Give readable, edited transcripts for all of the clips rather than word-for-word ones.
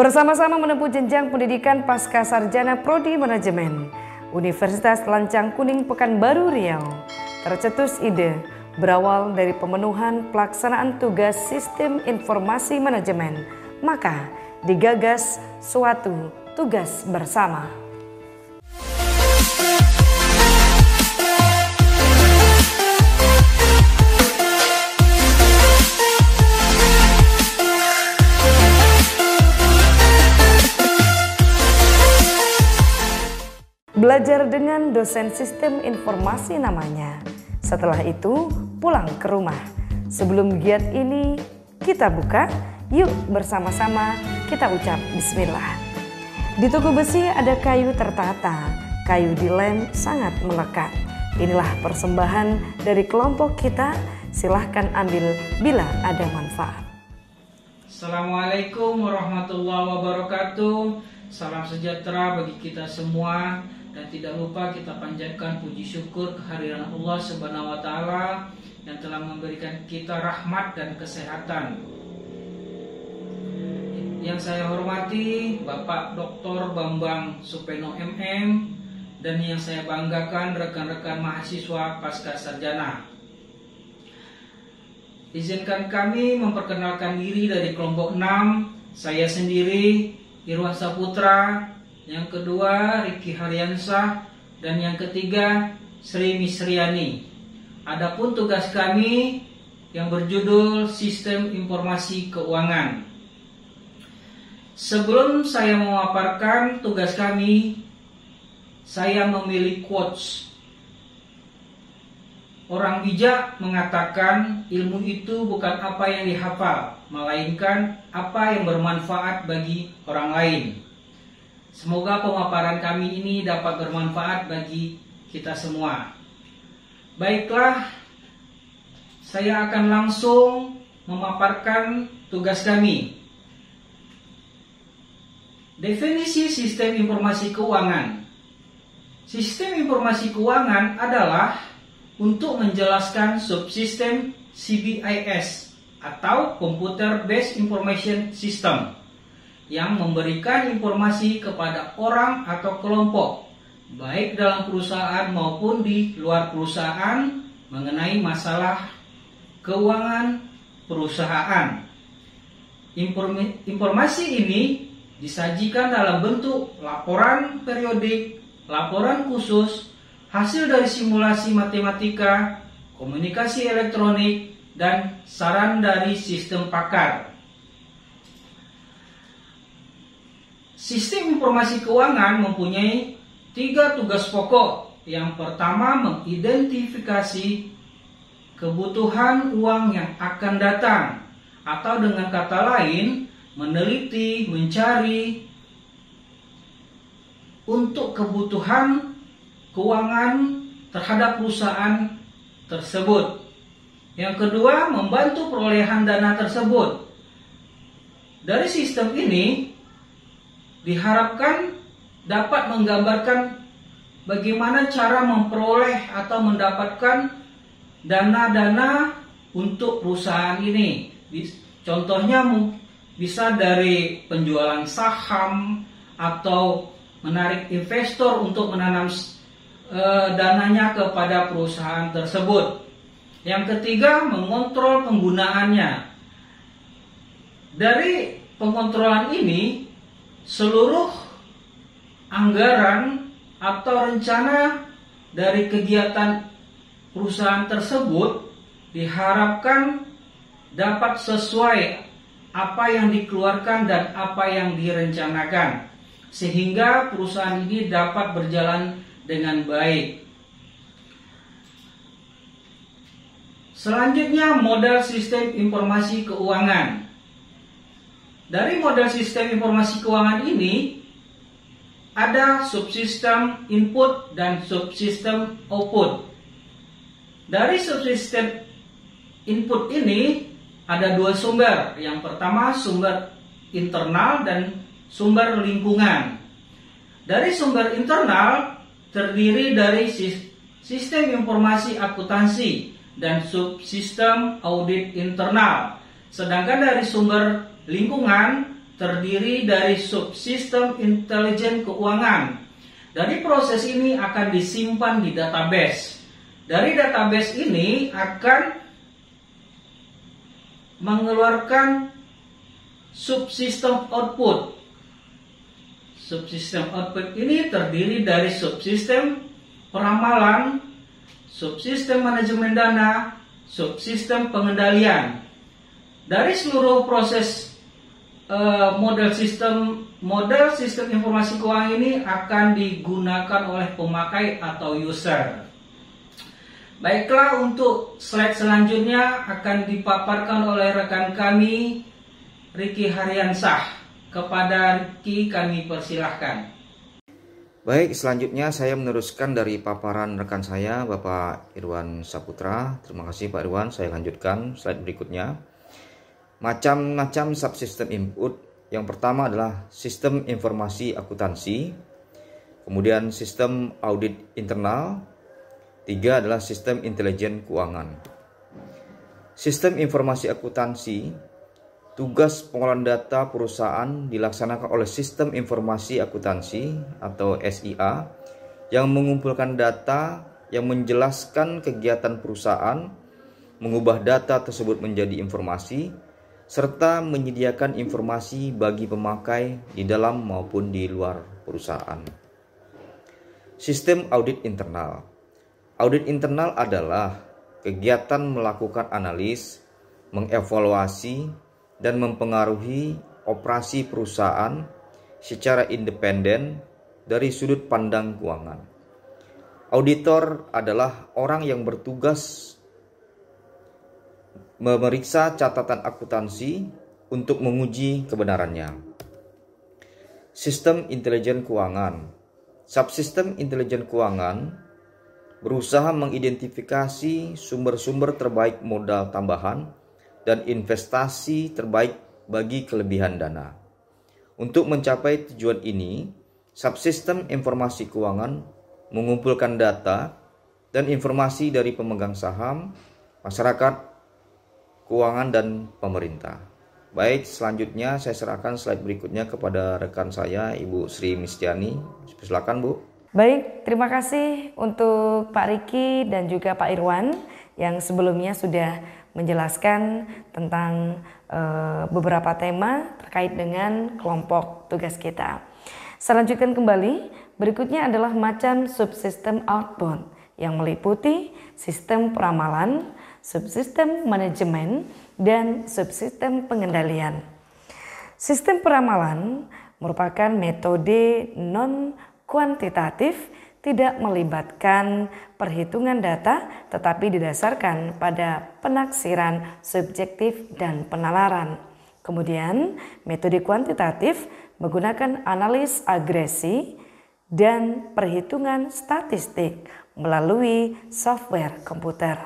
Bersama-sama menempuh jenjang pendidikan pasca sarjana Prodi Manajemen Universitas Lancang Kuning Pekanbaru Riau. Tercetus ide berawal dari pemenuhan pelaksanaan tugas sistem informasi manajemen, maka digagas suatu tugas bersama. Belajar dengan dosen sistem informasi namanya. Setelah itu pulang ke rumah. Sebelum giat ini kita buka, yuk bersama-sama kita ucap bismillah. Di tugu besi ada kayu tertata, kayu dilem sangat melekat. Inilah persembahan dari kelompok kita, silahkan ambil bila ada manfaat. Assalamualaikum warahmatullahi wabarakatuh. Salam sejahtera bagi kita semua. Dan tidak lupa kita panjatkan puji syukur kehadiran Allah Subhanahu wa Ta'ala yang telah memberikan kita rahmat dan kesehatan. Yang saya hormati Bapak Dr. Bambang Supeno MM, dan yang saya banggakan rekan-rekan mahasiswa pasca sarjana. Izinkan kami memperkenalkan diri dari kelompok 6. Saya sendiri Irwan Saputra, yang kedua Riki Haryansah, dan yang ketiga Sri Misriani. Adapun tugas kami yang berjudul Sistem Informasi Keuangan. Sebelum saya memaparkan tugas kami, saya memilih quotes. Orang bijak mengatakan ilmu itu bukan apa yang dihafal, melainkan apa yang bermanfaat bagi orang lain. Semoga pemaparan kami ini dapat bermanfaat bagi kita semua. Baiklah, saya akan langsung memaparkan tugas kami. Definisi sistem informasi keuangan. Sistem informasi keuangan adalah untuk menjelaskan subsistem CBIS atau Computer Based Information System yang memberikan informasi kepada orang atau kelompok, baik dalam perusahaan maupun di luar perusahaan, mengenai masalah keuangan perusahaan. Informasi ini disajikan dalam bentuk laporan periodik, laporan khusus, hasil dari simulasi matematika, komunikasi elektronik, dan saran dari sistem pakar. Sistem informasi keuangan mempunyai 3 tugas pokok. Yang pertama, mengidentifikasi kebutuhan uang yang akan datang, atau dengan kata lain, meneliti, mencari untuk kebutuhan keuangan terhadap perusahaan tersebut. Yang kedua, membantu perolehan dana tersebut. Dari sistem ini diharapkan dapat menggambarkan bagaimana cara memperoleh atau mendapatkan dana-dana untuk perusahaan ini. Contohnya bisa dari penjualan saham atau menarik investor untuk menanam dananya kepada perusahaan tersebut. Yang ketiga, mengontrol penggunaannya. Dari pengontrolan ini, seluruh anggaran atau rencana dari kegiatan perusahaan tersebut diharapkan dapat sesuai apa yang dikeluarkan dan apa yang direncanakan, sehingga perusahaan ini dapat berjalan dengan baik. Selanjutnya, model sistem informasi keuangan. Dari model sistem informasi keuangan ini ada subsistem input dan subsistem output. Dari subsistem input ini ada 2 sumber. Yang pertama sumber internal dan sumber lingkungan. Dari sumber internal terdiri dari sistem informasi akuntansi dan subsistem audit internal. Sedangkan dari sumber lingkungan terdiri dari subsistem intelijen keuangan. Dari proses ini akan disimpan di database. Dari database ini akan mengeluarkan subsistem output. Subsistem output ini terdiri dari subsistem peramalan, subsistem manajemen dana, subsistem pengendalian. Dari seluruh proses model sistem informasi keuangan ini akan digunakan oleh pemakai atau user. Baiklah, untuk slide selanjutnya akan dipaparkan oleh rekan kami Riki Haryansah. Kepada Riki kami persilahkan. Baik, selanjutnya saya meneruskan dari paparan rekan saya, Bapak Irwan Saputra. Terima kasih Pak Irwan, saya lanjutkan slide berikutnya. Macam-macam subsistem input. Yang pertama adalah sistem informasi akuntansi, kemudian sistem audit internal, 3 adalah sistem intelijen keuangan. Sistem informasi akuntansi, tugas pengolahan data perusahaan dilaksanakan oleh sistem informasi akuntansi atau SIA yang mengumpulkan data yang menjelaskan kegiatan perusahaan, mengubah data tersebut menjadi informasi, serta menyediakan informasi bagi pemakai di dalam maupun di luar perusahaan. Sistem audit internal. Audit internal adalah kegiatan melakukan analis, mengevaluasi, dan mempengaruhi operasi perusahaan secara independen dari sudut pandang keuangan. Auditor adalah orang yang bertugas memeriksa catatan akuntansi untuk menguji kebenarannya. Sistem intelijen keuangan. Subsistem intelijen keuangan berusaha mengidentifikasi sumber-sumber terbaik modal tambahan dan investasi terbaik bagi kelebihan dana. Untuk mencapai tujuan ini, subsistem informasi keuangan mengumpulkan data dan informasi dari pemegang saham, masyarakat, keuangan, dan pemerintah. Baik, selanjutnya saya serahkan slide berikutnya kepada rekan saya, Ibu Sri Mistiani. Silakan, Bu. Baik, terima kasih untuk Pak Riki dan juga Pak Irwan yang sebelumnya sudah menjelaskan tentang beberapa tema terkait dengan kelompok tugas kita. Saya lanjutkan kembali, berikutnya adalah macam subsistem outbound yang meliputi sistem peramalan, subsistem manajemen, dan subsistem pengendalian. Sistem peramalan merupakan metode non-kuantitatif, tidak melibatkan perhitungan data tetapi didasarkan pada penaksiran subjektif dan penalaran. Kemudian metode kuantitatif menggunakan analis agresi dan perhitungan statistik melalui software komputer.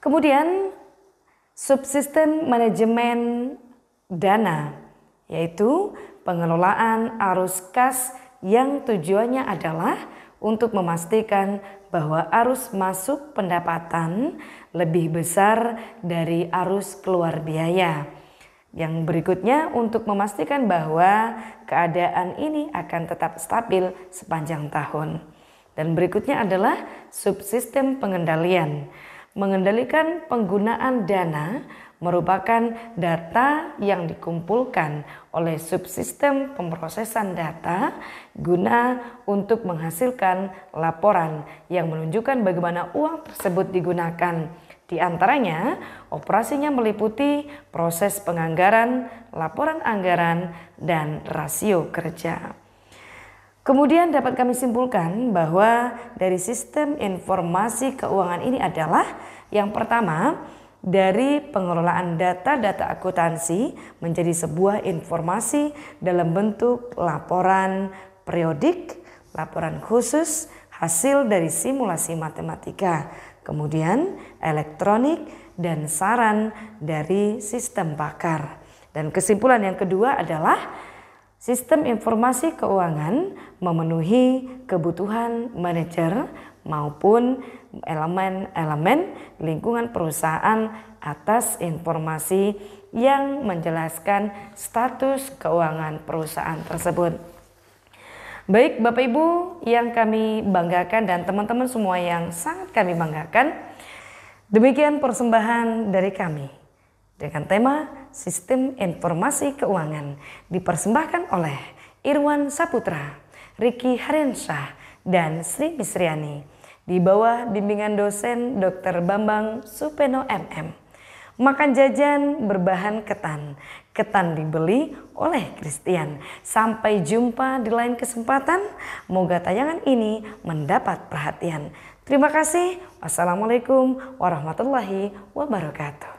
Kemudian subsistem manajemen dana, yaitu pengelolaan arus kas yang tujuannya adalah untuk memastikan bahwa arus masuk pendapatan lebih besar dari arus keluar biaya. Yang berikutnya untuk memastikan bahwa keadaan ini akan tetap stabil sepanjang tahun. Dan berikutnya adalah subsistem pengendalian. Mengendalikan penggunaan dana merupakan data yang dikumpulkan oleh subsistem pemrosesan data guna untuk menghasilkan laporan yang menunjukkan bagaimana uang tersebut digunakan. Di antaranya, operasinya meliputi proses penganggaran, laporan anggaran, dan rasio kerja. Kemudian dapat kami simpulkan bahwa dari sistem informasi keuangan ini adalah yang pertama, dari pengelolaan data-data akuntansi menjadi sebuah informasi dalam bentuk laporan periodik, laporan khusus, hasil dari simulasi matematika, kemudian elektronik, dan saran dari sistem pakar. Dan kesimpulan yang kedua adalah sistem informasi keuangan memenuhi kebutuhan manajer, maupun elemen-elemen lingkungan perusahaan atas informasi yang menjelaskan status keuangan perusahaan tersebut. Baik Bapak Ibu yang kami banggakan dan teman-teman semua yang sangat kami banggakan, demikian persembahan dari kami dengan tema Sistem Informasi Keuangan dipersembahkan oleh Irwan Saputra, Riki Harensyah, dan Sri Misriani di bawah bimbingan dosen Dr. Bambang Supeno MM. Makan jajan berbahan ketan, ketan dibeli oleh Christian. Sampai jumpa di lain kesempatan. Moga tayangan ini mendapat perhatian. Terima kasih. Wassalamualaikum warahmatullahi wabarakatuh.